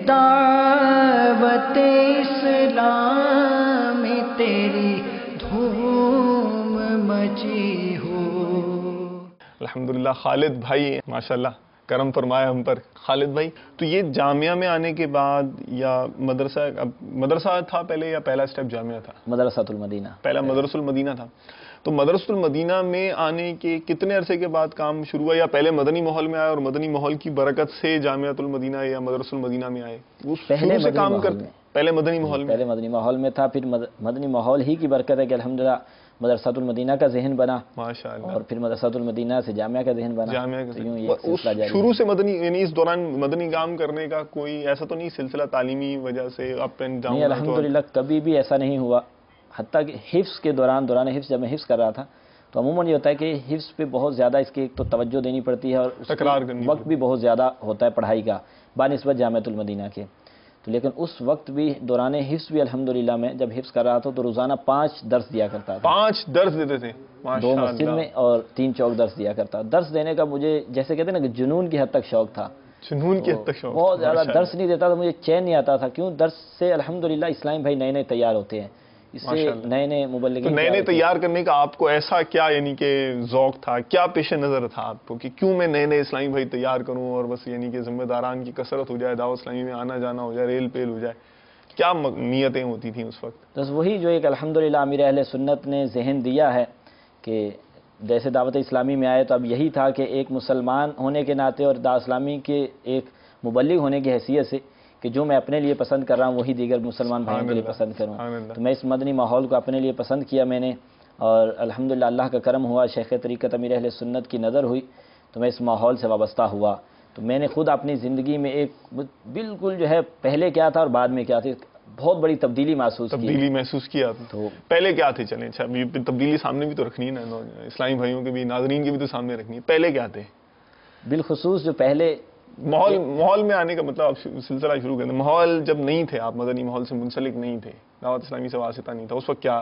دعوت اسلام میں تیری دھوم مچی ہو۔ الحمدللہ خالد بھائی ماشاءاللہ کرم فرمایا ہم پر۔ خالد بھائی تو یہ جامعہ میں آنے کے بعد یا مدرسہ تھا پہلے یا پہلا سٹیپ جامعہ تھا؟ مدرسۃ المدینہ، پہلا مدرسۃ المدینہ تھا۔ تو مدرسۃ المدینہ میں آنے کے کتنے عرصے کے بعد کام شروع ہوا، یا پہلے مدنی ماحول میں آئے اور مدنی ماحول کی برکت سے جامعۃ المدینہ یا مدرسۃ المدینہ میں آئے؟ پہلے سے کام کرتے پہلے مدنی ماحول میں؟ پہلے مدنی ماحول میں تھا، پھر مدنی ماحول ہی کی برکت ہے کہ الحمدللہ مدرسۃ المدینہ کا ذہن بنا، ماشاءاللہ، اور پھر مدرسۃ المدینہ سے جامعہ کا ذہن بنا، جامعہ کا یوں یہ سلسلہ جاری ہے۔ شروع سے مدنی، یعنی اس دوران مدنی کام کرنے کا کوئی ایسا تو نہیں سلسلہ تعلیمی وجہ سے اپ اینڈ ڈاؤن؟ نہیں، الحمدللہ کبھی بھی ایسا نہیں ہوا، حتیٰ کہ حفظ کے دوران حفظ جب میں حفظ کر رہا تھا تو عموماً یہ ہوتا ہے کہ حفظ پہ بہت زیادہ اس کی ایک تو توجہ دینی پڑتی ہے، اور وقت بھی بہت زیادہ ہوتا ہے پڑھائی کا بنسبت جامعۃ المدینہ کے۔ تو لیکن اس وقت بھی دوران حفظ بھی الحمدللہ میں جب حفظ کر رہا تھا تو روزانہ 5 درس دیا کرتا تھا، 5 درس دیتے تھے؟ 2 مسجد میں اور 3 چوک درس دیا کرتا۔ درس دینے کا مجھے جیسے کہتے ہیں نا کہ جنون کی حد تک شوق تھا، جنون کی حد تک شوق، بہت زیادہ۔ درس نہیں دیتا تو مجھے چین نہیں آتا تھا، کیوں؟ درس سے الحمدللہ اسلام بھائی نئے نئے تیار ہوتے ہیں، اس سے نئے نئے مبلغین نئے نئے تیار کرنے کا آپ کو ایسا کیا یعنی کہ ذوق تھا، کیا پیش نظر تھا آپ کو کہ کیوں میں نئے نئے اسلامی بھائی تیار کروں اور بس یعنی کہ ذمہ داران کی کثرت ہو جائے، دعوت اسلامی میں آنا جانا ہو جائے، ریل پیل ہو جائے؟ کیا نیتیں ہوتی تھیں اس وقت؟ بس وہی جو ایک الحمدللہ امیر اہل سنت نے ذہن دیا ہے کہ جیسے دعوت اسلامی میں آئے تو اب یہی تھا کہ ایک مسلمان ہونے کے ناطے اور دعوت اسلامی کے ایک مبلغ ہونے کی حیثیت سے کہ جو میں اپنے لیے پسند کر رہا ہوں وہی دیگر مسلمان بھائیوں کے لیے پسند کروں، تو میں اس مدنی ماحول کو اپنے لیے پسند کیا میں نے، اور الحمدللہ اللہ کا کرم ہوا، شیخ طریقت امیر اہل سنت کی نظر ہوئی تو میں اس ماحول سے وابستہ ہوا۔ تو میں نے خود اپنی زندگی میں ایک بالکل جو ہے پہلے کیا تھا اور بعد میں کیا تھی بہت بڑی تبدیلی محسوس کی آپ نے؟ تو پہلے کیا تھے؟ چلیں اچھا تبدیلی سامنے بھی تو رکھنی ہے نا، اسلامی بھائیوں کے بھی، ناظرین کے بھی تو سامنے رکھنی ہے۔ پہلے کیا تھے بالخصوص جو پہلے ماحول میں آنے کا مطلب آپ سلسلہ شروع کرتے ہیں، ماحول جب نہیں تھے، آپ مدنی ماحول سے منسلک نہیں تھے، دعوت اسلامی سے واسطہ نہیں تھا، اس وقت کیا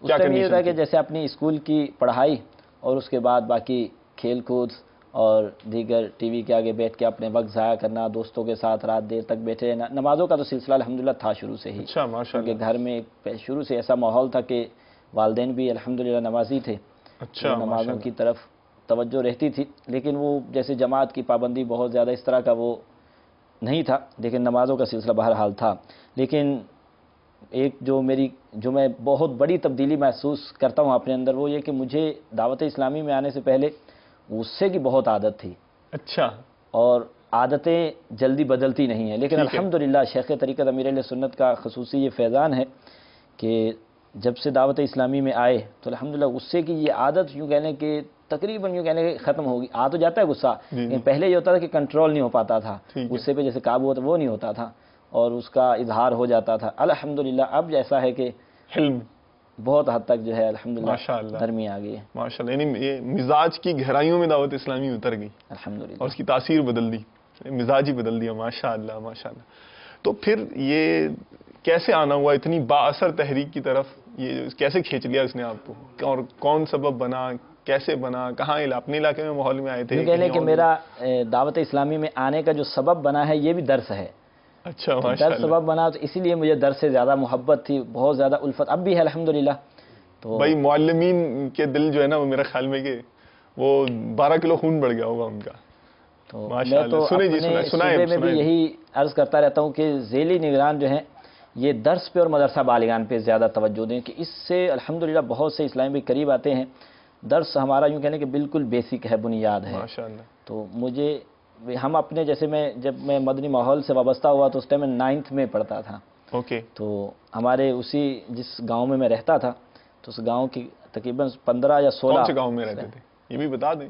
یہ تھا کہ جیسے اپنی اسکول کی پڑھائی اور اس کے بعد باقی کھیل کود اور دیگر ٹی وی کے آگے بیٹھ کے اپنے وقت ضائع کرنا، دوستوں کے ساتھ رات دیر تک بیٹھے رہنا، نمازوں کا تو سلسلہ الحمدللہ تھا شروع سے ہی، کیونکہ گھر میں شروع سے ایسا ماحول تھا کہ والدین بھی الحمدللہ نمازی تھے، نمازوں کی طرف توجہ رہتی تھی، لیکن وہ جیسے جماعت کی پابندی بہت زیادہ اس طرح کا وہ نہیں تھا، لیکن نمازوں کا سلسلہ بہرحال تھا۔ لیکن ایک جو میں بہت بڑی تبدیلی محسوس کرتا ہوں اپنے اندر، وہ یہ کہ مجھے دعوت اسلامی میں آنے سے پہلے غصے کی بہت عادت تھی، اچھا، اور عادتیں جلدی بدلتی نہیں ہیں، لیکن الحمدللہ شیخ طریقت امیر اہل سنت کا خصوصی یہ فیضان ہے کہ جب سے دعوت اسلامی میں آئے تو الحمدللہ غصے کی یہ عادت یوں کہہ لیں کہ تقریباً یوں کہنے کہ ختم ہوگی۔ آ تو جاتا ہے غصہ، لیکن پہلے یہ ہوتا تھا کہ کنٹرول نہیں ہو پاتا تھا، غصے پہ جیسے قابو ہوتا وہ نہیں ہوتا تھا اور اس کا اظہار ہو جاتا تھا۔ الحمدللہ اب جیسا ہے کہ حلم بہت حد تک جو ہے الحمدللہ نرمی آ گئی ہے، ماشاءاللہ، یعنی یہ مزاج کی گہرائیوں میں دعوت اسلامی اتر گئی الحمدللہ، اور اس کی تاثیر بدل دی، مزاج ہی بدل دیا، ماشاءاللہ ماشاءاللہ۔ تو پھر یہ کیسے آنا ہوا اتنی با اثر تحریک کی طرف، یہ کیسے کھینچ لیا اس نے آپ کو، اور کون سبب بنا، کیسے بنا، کہاں اپنے علاقے میں ماحول میں آئے تھے؟ کہہ لیں کہ میرا دعوت اسلامی میں آنے کا جو سبب بنا ہے یہ بھی درس ہے۔ اچھا، درس سبب بنا تو اسی لیے مجھے درس سے زیادہ محبت تھی، بہت زیادہ الفت اب بھی ہے الحمدللہ۔ تو بھائی معلمین کے دل جو ہے نا وہ میرے خیال میں کہ وہ 12 کلو خون بڑھ گیا ہوگا ان کا۔ تو میں تو اپنے صوبے میں بھی یہی عرض کرتا رہتا ہوں کہ ذیلی نگران جو ہیں یہ درس پہ اور مدرسہ بالغان پہ زیادہ توجہ دیں، کہ اس سے الحمدللہ بہت سے اسلامی بھی قریب آتے ہیں۔ درس ہمارا یوں کہنے کہ بالکل بیسک ہے، بنیاد ہے۔ ماشاءاللہ۔ تو ہم اپنے جیسے جب میں مدنی ماحول سے وابستہ ہوا تو اس ٹائم میں 9th میں پڑھتا تھا، تو ہمارے جس گاؤں میں رہتا تھا تو اس گاؤں کی تقریباً 15 یا 16 کون سے گاؤں میں رہتے تھے یہ بھی بتا دیں۔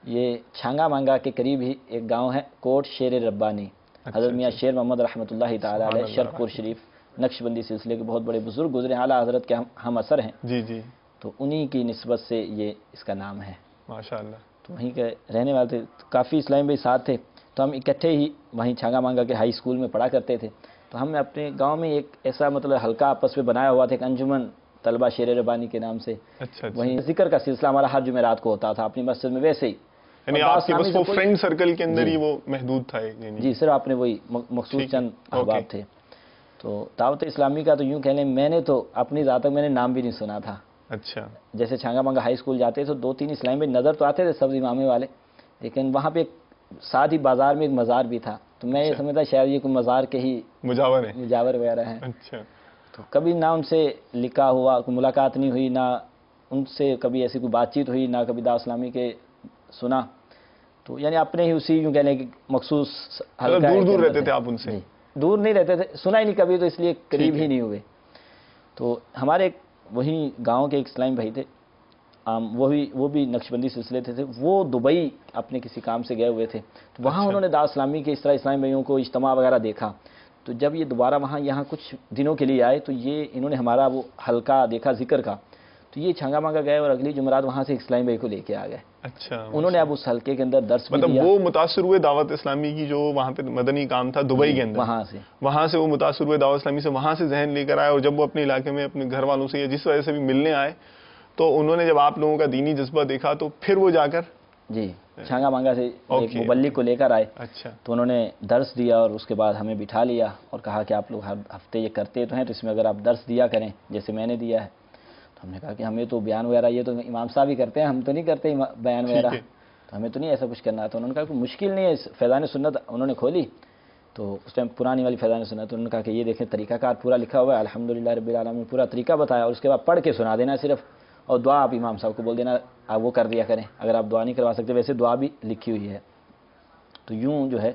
یہ چھانگا مانگا کے قریب ہی ایک گاؤں ہے، کوٹ شیر ربانی، حضرت میاں شیر محمد رحمۃ اللہ تعالی علیہ شرف پور شریف نقشبندی سلسلے کے بہت بڑے بزرگ گزرے، اعلیٰ حضرت کے ہم اثر ہیں، تو انہی کی نسبت سے یہ اس کا نام ہے، ماشاءاللہ۔ تو وہیں کے رہنے والے تھے، کافی اسلامی بھائی ساتھ تھے، تو ہم اکٹھے ہی وہیں چھانگا مانگا کے ہائی اسکول میں پڑھا کرتے تھے۔ تو ہم نے اپنے گاؤں میں ایک ایسا مطلب حلقہ آپس میں بنایا ہوا تھا، ایک انجمن طلبہ شیر ربانی کے نام سے، وہیں ذکر کا سلسلہ ہمارا ہر جمعرات کو ہوتا تھا اپنی مسجد میں، ویسے ہی یعنی اور آپ کے دعوت بس اسلامی وہ سے کوئی- فرینڈ سرکل کے اندر جی ہی وہ محدود تھا یعنی جی صرف آپ نے وہی مخصوص ٹھیک ہے، چند اوکے۔ احباب تھے. تو دعوت اسلامی کا تو یوں کہہ لیں میں نے تو اپنی ذات تک میں نے نام بھی نہیں سنا تھا. اچھا جیسے چھانگا مانگا ہائی اسکول جاتے تو 2-3 اسلامی بھائی نظر تو آتے تھے سبز امامے والے، لیکن وہاں پہ ایک ساتھ ہی بازار میں ایک مزار بھی تھا، تو میں یہ اچھا۔ سمجھتا شاید یہ کوئی مزار کے ہی مجاور ہے، مجاور وغیرہ ہیں. اچھا تو کبھی نہ ان سے لکھا ہوا کوئی ملاقات نہیں ہوئی، نہ ان سے کبھی ایسی کوئی بات چیت ہوئی، نہ کبھی دعوت اسلامی کے سنا. تو یعنی اپنے ہی اسی یوں کہنے کہ مخصوص مطلب حلقہ دور کے دور اندر رہتے تھے آپ ان سے؟ جی دور نہیں رہتے تھے، سنا ہی نہیں کبھی، تو اس لیے قریب ٹھیک ہے۔ ہی نہیں ہوئے. تو ہمارے وہیں گاؤں کے ایک اسلامی بھائی تھے، وہ بھی نقشبندی سلسلے تھے، وہ دبئی اپنے کسی کام سے گئے ہوئے تھے. تو وہاں اچھا۔ انہوں نے دعوت اسلامی کے اس طرح اسلامی بھائیوں کو اجتماع وغیرہ دیکھا. تو جب یہ دوبارہ یہاں کچھ دنوں کے لیے آئے تو انہوں نے ہمارا وہ حلقہ دیکھا ذکر کا، تو یہ چھنگا مانگا گئے اور اگلی جمعرات وہاں سے اسلامی بھائی کو لے کے آ گئے. اچھا انہوں نے اب اس حلقے کے اندر درس بھی مطلب دیا. وہ متاثر ہوئے دعوت اسلامی کی جو وہاں پہ مدنی کام تھا دبئی کے اندر، وہاں سے وہ متاثر ہوئے دعوت اسلامی سے، وہاں سے ذہن لے کر آئے، اور جب وہ اپنے علاقے میں اپنے گھر والوں سے یا جس وجہ سے بھی ملنے آئے تو انہوں نے جب آپ لوگوں کا دینی جذبہ دیکھا تو پھر وہ جا کر جی چھانگا مانگا سے ایک اوکے، مبلغ کو لے کر آئے. اچھا تو انہوں نے درس دیا اور اس کے بعد ہمیں بٹھا لیا اور کہا کہ آپ لوگ ہر ہفتے یہ کرتے تو ہیں، تو اس میں اگر آپ درس دیا کریں جیسے میں نے دیا ہے. تو ہم نے کہا کہ ہمیں تو بیان وغیرہ یہ تو امام صاحب ہی کرتے ہیں، ہم تو نہیں کرتے بیان وغیرہ، ٹھیک ہے۔ تو ہمیں تو نہیں ایسا کچھ کرنا. تو انہوں نے کہا کہ مشکل نہیں ہے. فیضان سنت انہوں نے کھولی تو اس ٹائم پرانی والی فیضان سنت، تو انہوں نے کہا کہ یہ دیکھیں طریقہ کار پورا لکھا ہوا ہے، الحمدللہ رب العالمین، پورا طریقہ بتایا، اور اس کے بعد پڑھ کے سنا دینا صرف، اور دعا آپ امام صاحب کو بول دینا آپ وہ کر دیا کریں اگر آپ دعا نہیں کروا سکتے، ویسے دعا بھی لکھی ہوئی ہے. تو یوں جو ہے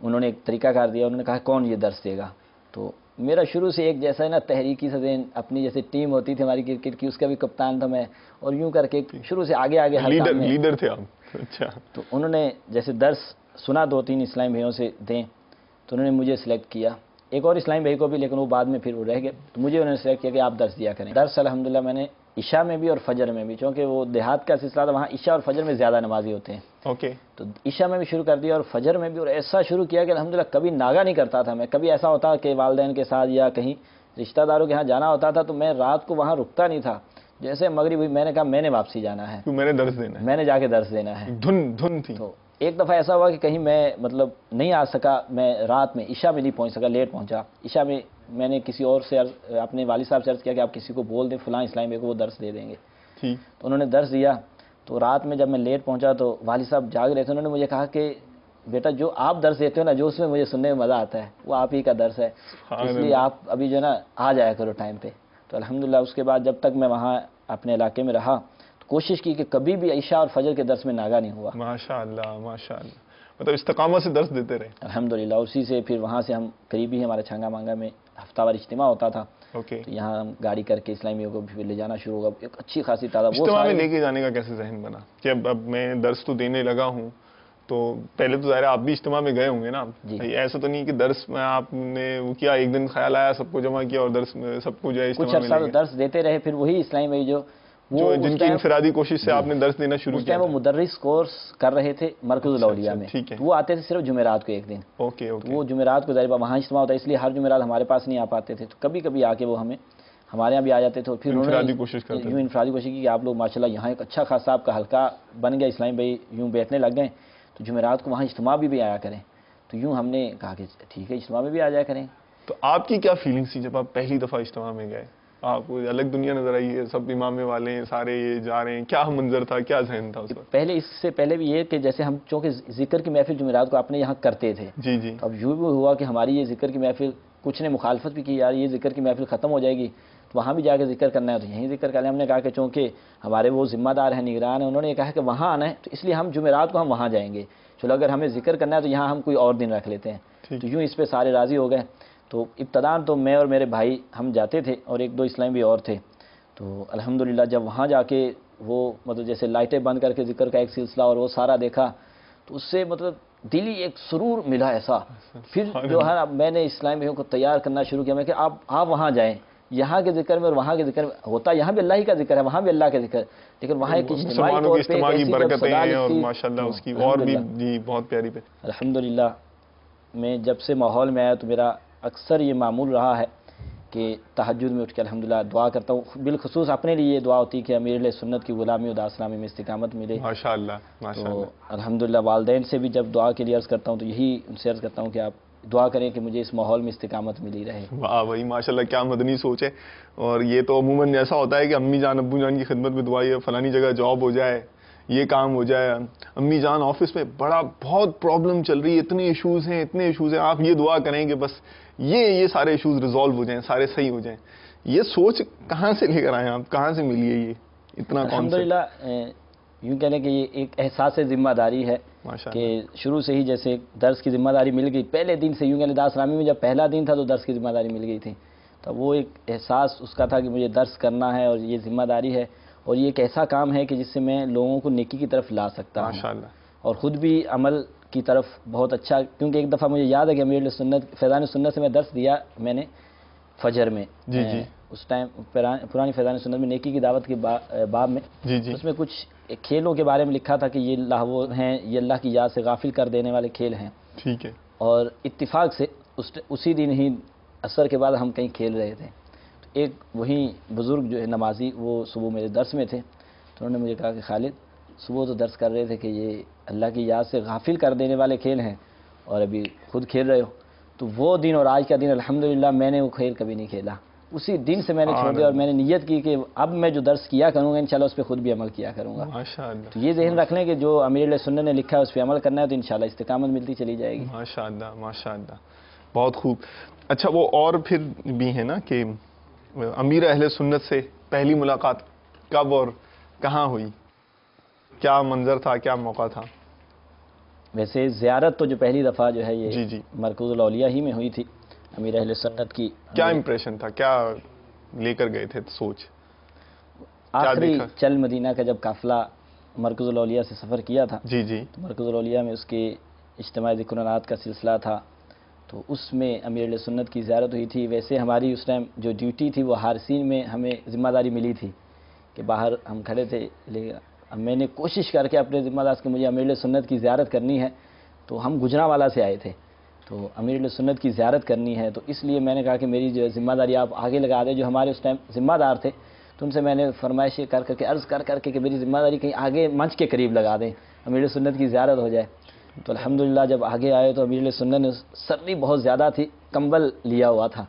انہوں نے ایک طریقہ کار دیا. انہوں نے کہا کون یہ درس دے گا. تو میرا شروع سے ایک جیسا ہے نا تحریکی سے ذہن، اپنی جیسے ٹیم ہوتی تھی ہماری کرکٹ کی، اس کا بھی کپتان تھا میں، اور یوں کر کے شروع سے آگے آگے ہر کام میں. لیڈر تھے آپ؟ اچھا تو انہوں نے جیسے درس سنا 2-3 اسلامی بھائیوں سے دیں، تو انہوں نے مجھے سلیکٹ کیا، ایک اور اسلامی بھائی کو بھی، لیکن وہ بعد میں پھر وہ رہ گئے. تو مجھے انہوں نے سلیکٹ کیا کہ آپ درس دیا کریں. درس الحمدللہ میں نے عشاء میں بھی اور فجر میں بھی، چونکہ وہ دیہات کا سلسلہ تھا، وہاں عشاء اور فجر میں زیادہ نمازی ہوتے ہیں. اوکے تو عشاء میں بھی شروع کر دیا اور فجر میں بھی، اور ایسا شروع کیا کہ الحمدللہ کبھی ناغہ نہیں کرتا تھا میں. کبھی ایسا ہوتا کہ والدین کے ساتھ یا کہیں رشتہ داروں کے ہاں جانا ہوتا تھا تو میں رات کو وہاں رکتا نہیں تھا. جیسے مغرب ہوئی میں نے کہا میں نے واپسی جانا ہے، تو میں نے درس دینا ہے، میں نے جا کے درس دینا ہے. دھن تھی. تو ایک دفعہ ایسا ہوا کہ کہیں میں مطلب نہیں آ سکا، میں رات میں عشاء میں نہیں پہنچ سکا، لیٹ پہنچا. عشاء میں نے کسی اور سے اپنے والد صاحب سے عرض کیا کہ آپ کسی کو بول دیں فلاں اسلامی بھائی کو وہ درس دے دیں گے. ٹھیک تو انہوں نے درس دیا. تو رات میں جب میں لیٹ پہنچا تو والد صاحب جاگ رہے تھے. انہوں نے مجھے کہا کہ بیٹا جو آپ درس دیتے ہو نا، جو اس میں مجھے سننے میں مزہ آتا ہے وہ آپ ہی کا درس ہے، اس لیے آپ ابھی جو ہے نا آ جایا کرو ٹائم پہ. تو الحمدللہ اس کے بعد جب تک میں وہاں اپنے علاقے میں رہا تو کوشش کی کہ کبھی بھی عشاء اور فجر کے درس میں ناغہ نہیں ہوا. ماشاء اللہ ماشاء اللہ، مطلب استقامت سے درس دیتے رہے. الحمدللہ اسی سے پھر وہاں سے ہم قریبی ہمارا چھانگا مانگا میں ہفتہ وار اجتماع ہوتا تھا. اوکے تو یہاں ہم گاڑی کر کے اسلامیوں کو بھی لے جانا شروع ہوا. ایک اچھی خاصی تعداد وہ اجتماع میں سارے لے کے جانے کا کیسے ذہن بنا کہ اب میں درس تو دینے لگا ہوں؟ تو پہلے تو ظاہر ہے آپ بھی اجتماع میں گئے ہوں گے نا. جی. ایسا تو نہیں کہ درس میں آپ نے وہ کیا ایک دن خیال آیا سب کو جمع کیا اور درس میں سب کو جو ہے کچھ اجتماع میں عرصہ لے گئے؟ درس دیتے رہے. پھر وہی اسلامی بھائی جو جن کی انفرادی کوشش سے آپ نے درس دینا شروع اس کیا ٹائم وہ مدرس کورس کر رہے تھے مرکز الاولیاء میں. ٹھیک ہے. وہ آتے تھے صرف جمعرات کو ایک دن. Okay okay. وہ جمعرات کو ظاہر وہاں اجتماع ہوتا ہے، اس لیے ہر جمعرات ہمارے پاس نہیں آ پاتے تھے. تو کبھی کبھی آ کے وہ ہمارے یہاں بھی آ جاتے تھے. پھر انفرادی کوشش کرتے تھے. یوں انفرادی کوشش کی کہ آپ لوگ ماشاءاللہ یہاں ایک اچھا خاصا آپ کا حلقہ بن گیا، اسلامی بھائی یوں بیٹھنے لگ گئے، تو جمعرات کو وہاں اجتماع بھی آیا کریں. تو یوں ہم نے کہا کہ ٹھیک ہے اجتماع میں بھی آ جایا کریں. تو آپ کی کیا فیلنگس تھی جب آپ پہلی دفعہ اجتماع میں گئے؟ آپ کو الگ دنیا نظر آئی ہے، سب امامے والے ہیں، سارے یہ جا رہے ہیں، کیا منظر تھا، کیا ذہن تھا اس وقت؟ پہلے اس سے پہلے بھی یہ کہ جیسے ہم چونکہ ذکر کی محفل جمعرات کو اپنے یہاں کرتے تھے. جی جی. اب یوں بھی ہوا کہ ہماری یہ ذکر کی محفل کچھ نے مخالفت بھی کی، یار یہ ذکر کی محفل ختم ہو جائے گی تو وہاں بھی جا کے ذکر کرنا ہے، تو یہیں ذکر کرنا ہے. ہم نے کہا کہ چونکہ ہمارے وہ ذمہ دار ہیں، نگران ہیں، انہوں نے کہا کہ وہاں آنا ہے، تو اس لیے ہم جمعرات کو ہم وہاں جائیں گے. چلو اگر ہمیں ذکر کرنا ہے تو یہاں ہم کوئی اور دن رکھ لیتے ہیں. تو یوں اس پہ سارے راضی ہو گئے. تو ابتداءً تو میں اور میرے بھائی ہم جاتے تھے اور ایک دو اسلامی بھی اور تھے. تو الحمدللہ جب وہاں جا کے وہ مطلب جیسے لائٹیں بند کر کے ذکر کا ایک سلسلہ اور وہ سارا دیکھا تو اس سے مطلب دلی ایک سرور ملا ایسا. پھر جو ہے میں نے اسلامی بھائیوں کو تیار کرنا شروع کیا، میں کہ آپ وہاں جائیں، یہاں کے ذکر میں اور وہاں کے ذکر میں ہوتا یہاں بھی اللہ ہی کا ذکر ہے، وہاں بھی اللہ کا ذکر، لیکن وہاں ایک اجتماعی طور پہ اجتماع کی برکتیں ہیں اور اور ماشاءاللہ اس کی اور بھی جی بہت پیاری پہ. الحمدللہ میں جب سے ماحول میں آیا تو میرا اکثر یہ معمول رہا ہے کہ تہجد میں اٹھ کے الحمدللہ دعا کرتا ہوں. بالخصوص اپنے لیے یہ دعا ہوتی ہے کہ امیر علیہ سنت کی غلامی و داسلامی میں استقامت ملے. ماشاء اللہ ماشاء تو اللہ. الحمدللہ والدین سے بھی جب دعا کے لیے عرض کرتا ہوں تو یہی ان سے عرض کرتا ہوں کہ آپ دعا کریں کہ مجھے اس ماحول میں استقامت ملی رہے. واہ بھائی ماشاء اللہ کیا مدنی سوچ ہے. اور یہ تو عموماً ایسا ہوتا ہے کہ امی جان ابو جان کی خدمت میں دعا یہ فلانی جگہ جاب ہو جائے, یہ کام ہو جائے, امی جان آفس میں بہت پرابلم چل رہی ہے, اتنے ایشوز ہیں, آپ یہ دعا کریں کہ بس یہ سارے ایشوز ریزالو ہو جائیں, سارے صحیح ہو جائیں. یہ سوچ کہاں سے لے کر آئے آپ, کہاں سے ملی ہے یہ اتنا کانسیپٹ؟ الحمدللہ یوں کہہ لیں کہ یہ ایک احساس ذمہ داری ہے کہ شروع سے ہی جیسے درس کی ذمہ داری مل گئی پہلے دن سے. یوں کہہ لیں داسلامی میں جب پہلا دن تھا تو درس کی ذمہ داری مل گئی تھی, تو وہ ایک احساس اس کا تھا کہ مجھے درس کرنا ہے اور یہ ذمہ داری ہے اور یہ ایک ایسا کام ہے کہ جس سے میں لوگوں کو نیکی کی طرف لا سکتا ہوں ماشاء اللہ. اور خود بھی عمل کی طرف بہت اچھا. کیونکہ ایک دفعہ مجھے یاد ہے کہ امیر علیہ سنت فیضان سنت سے میں درس دیا میں نے فجر میں. جی جی. اس ٹائم پرانی فیضان سنت میں نیکی کی دعوت کے باب میں جی جی. اس میں کچھ کھیلوں کے بارے میں لکھا تھا کہ یہ لہو ہیں, یہ اللہ کی یاد سے غافل کر دینے والے کھیل ہیں. ٹھیک ہے. اور اتفاق سے اسی دن ہی عصر کے بعد ہم کہیں کھیل رہے تھے, تو ایک وہیں بزرگ جو ہے نمازی وہ صبح میرے درس میں تھے, تو انہوں نے مجھے کہا کہ خالد صبح تو درس کر رہے تھے کہ یہ اللہ کی یاد سے غافل کر دینے والے کھیل ہیں اور ابھی خود کھیل رہے ہو. تو وہ دن اور آج کا دن الحمدللہ میں نے وہ کھیل کبھی نہیں کھیلا. اسی دن سے میں نے چھوڑ دیا اور میں نے نیت کی کہ اب میں جو درس کیا کروں گا انشاءاللہ اس پہ خود بھی عمل کیا کروں گا. ماشاء اللہ. تو یہ ذہن رکھ لیں کہ جو امیر علیہ سنت نے لکھا ہے اس پہ عمل کرنا ہے تو انشاءاللہ استقامت ملتی چلی جائے گی. ماشاء اللہ ماشاء اللہ, بہت خوب. اچھا وہ اور پھر بھی ہے نا کہ امیر اہل سنت سے پہلی ملاقات کب اور کہاں ہوئی, کیا منظر تھا, کیا موقع تھا؟ ویسے زیارت تو جو پہلی دفعہ جو ہے یہ جی جی مرکز الاولیاء ہی میں ہوئی تھی امیر اہل سنت کی. کیا امپریشن تھا, کیا لے کر گئے تھے سوچ؟ آخری چل مدینہ کا جب قافلہ مرکز الاولیاء سے سفر کیا تھا, جی جی, تو مرکز الاولیاء میں اس کے اجتماع ذکرنات کا سلسلہ تھا, تو اس میں امیر علیہ سنت کی زیارت ہوئی تھی. ویسے ہماری اس ٹائم جو ڈیوٹی تھی وہ حارسین میں ہمیں ذمہ داری ملی تھی کہ باہر ہم کھڑے تھے, لیکن میں نے کوشش کر کے اپنے ذمہ دار کہ مجھے امیر علیہ سنت کی زیارت کرنی ہے. تو ہم گجرانوالہ سے آئے تھے, تو امیر علیہ سنت کی زیارت کرنی ہے, تو اس لیے میں نے کہا کہ میری جو ذمہ داری آپ آگے لگا دیں. جو ہمارے اس ٹائم ذمہ دار تھے تو ان سے میں نے فرمائشیں کر کے عرض کر کے کہ میری ذمہ داری کہیں آگے منچ کے قریب لگا دیں, امیر علیہ سنت کی زیارت ہو جائے. تو الحمدللہ جب آگے آئے تو امیر علیہ سنت نے, سردی بہت زیادہ تھی, کمبل لیا ہوا تھا,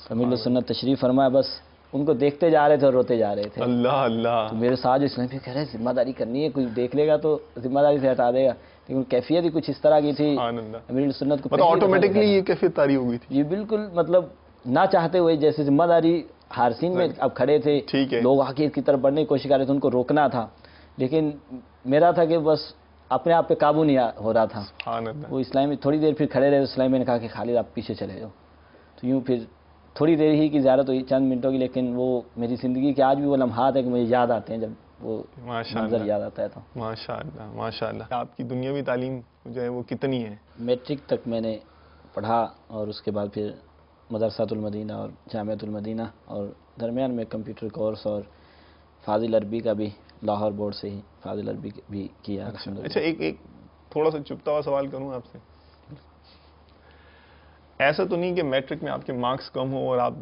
تو امیر علیہ سنت تشریف فرمایا, بس ان کو دیکھتے جا رہے تھے اور روتے جا رہے تھے. اللہ اللہ. تو میرے ساتھ جو اسلام پہ کہہ رہے ذمہ داری کرنی ہے, کوئی دیکھ لے گا تو ذمہ داری سے ہٹا دے گا, لیکن کیفیت ہی کچھ اس طرح کی تھی امیر علیہ سنت کو, مطلب آٹومیٹکلی یہ کیفیت طاری ہو گئی تھی. یہ بالکل مطلب نہ چاہتے ہوئے جیسے ذمہ داری حارسین میں اب کھڑے تھے, لوگ آگے کی طرف بڑھنے کی کوشش کر رہے تھے, ان کو روکنا تھا, لیکن میرا تھا کہ بس اپنے آپ پہ قابو نہیں ہو رہا تھا. وہ اسلامی تھوڑی دیر پھر کھڑے رہے, اسلامی نے کہا کہ خالد آپ پیچھے چلے جاؤ. تو یوں پھر تھوڑی دیر ہی کی زیارت ہوئی, چند منٹوں کی, لیکن وہ میری زندگی کے آج بھی وہ لمحات ہیں کہ مجھے یاد آتے ہیں جب وہ منظر یاد آتا ہے. تو ماشاء اللہ ماشاء اللہ. آپ کی دنیاوی تعلیم جو ہے وہ کتنی ہے؟ میٹرک تک میں نے پڑھا اور اس کے بعد پھر مدرسۃ المدینہ اور جامعۃ المدینہ, اور درمیان میں کمپیوٹر کورس اور فاضل عربی کا بھی لاہور بورڈ سے ہی فاضل عربی بھی کیا. اچھا ایک تھوڑا سا چپتا ہوا سوال کروں آپ سے, ایسا تو نہیں کہ میٹرک میں آپ کے مارکس کم ہو اور آپ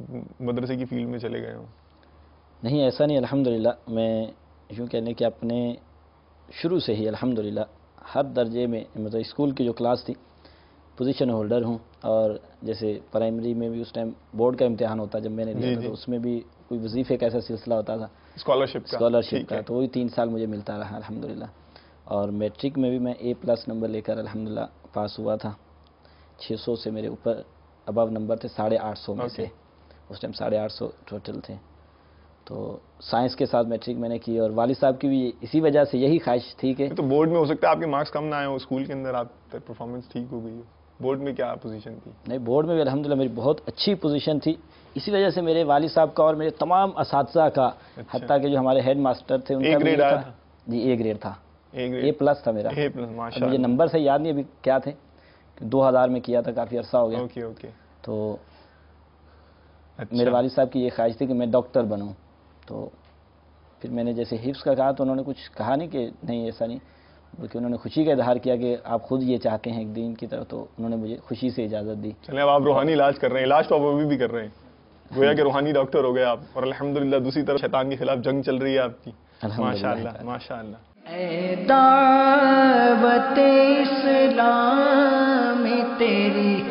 مدرسے کی فیلڈ میں چلے گئے ہوں؟ نہیں ایسا نہیں, الحمدللہ میں یوں کہنے کہ اپنے شروع سے ہی الحمدللہ ہر درجے میں, مطلب اسکول کی جو کلاس تھی پوزیشن ہولڈر ہوں, اور جیسے پرائمری میں بھی اس ٹائم بورڈ کا امتحان ہوتا جب میں نے دیا تھا, تو اس میں بھی کوئی وظیفے کا ایسا سلسلہ ہوتا تھا اسکالرشپ کا, تو وہی 3 سال مجھے ملتا رہا الحمدللہ. اور میٹرک میں بھی میں A+ نمبر لے کر الحمدللہ پاس ہوا تھا. 600 سے میرے اوپر ابو نمبر تھے 850 میں سے, اس ٹائم 850 ٹوٹل تھے. تو سائنس کے ساتھ میٹرک میں نے کی, اور والد صاحب کی بھی اسی وجہ سے یہی خواہش تھی کہ تو بورڈ میں ہو سکتا ہے آپ کے مارکس کم نہ آئے ہوں, اسکول کے اندر آپ کی پرفارمنس ٹھیک ہو گئی ہو. بورڈ میں کیا پوزیشن تھی؟ نہیں, بورڈ میں بھی الحمدللہ میری بہت اچھی پوزیشن تھی. اسی وجہ سے میرے والد صاحب کا اور میرے تمام اساتذہ کا, حتیٰ کہ جو ہمارے ہیڈ ماسٹر تھے ان کا گریڈ آیا تھا. جی A گریڈ تھا, A+ تھا میرا. ماشاءاللہ. مجھے نمبر سے یاد نہیں ابھی کیا تھے, 2000 میں کیا تھا, کافی عرصہ ہو گیا. اوکے. تو میرے والد صاحب کی یہ خواہش تھی کہ میں ڈاکٹر بنوں. تو پھر میں نے جیسے حفظ کا کہا تو انہوں نے کچھ کہا نہیں کہ نہیں ایسا نہیں, بلکہ انہوں نے خوشی کا اظہار کیا کہ آپ خود یہ چاہتے ہیں ایک دین کی طرف, تو انہوں نے مجھے خوشی سے اجازت دی. چلیں اب آپ روحانی علاج کر رہے ہیں, علاج تو آپ ابھی بھی کر رہے ہیں. گویا کہ روحانی ڈاکٹر ہو گئے آپ، اور الحمدللہ دوسری طرف شیطان کے خلاف جنگ چل رہی ہے آپ کی. ماشاء اللہ ماشاء اللہ. اے دعوت اسلام تیری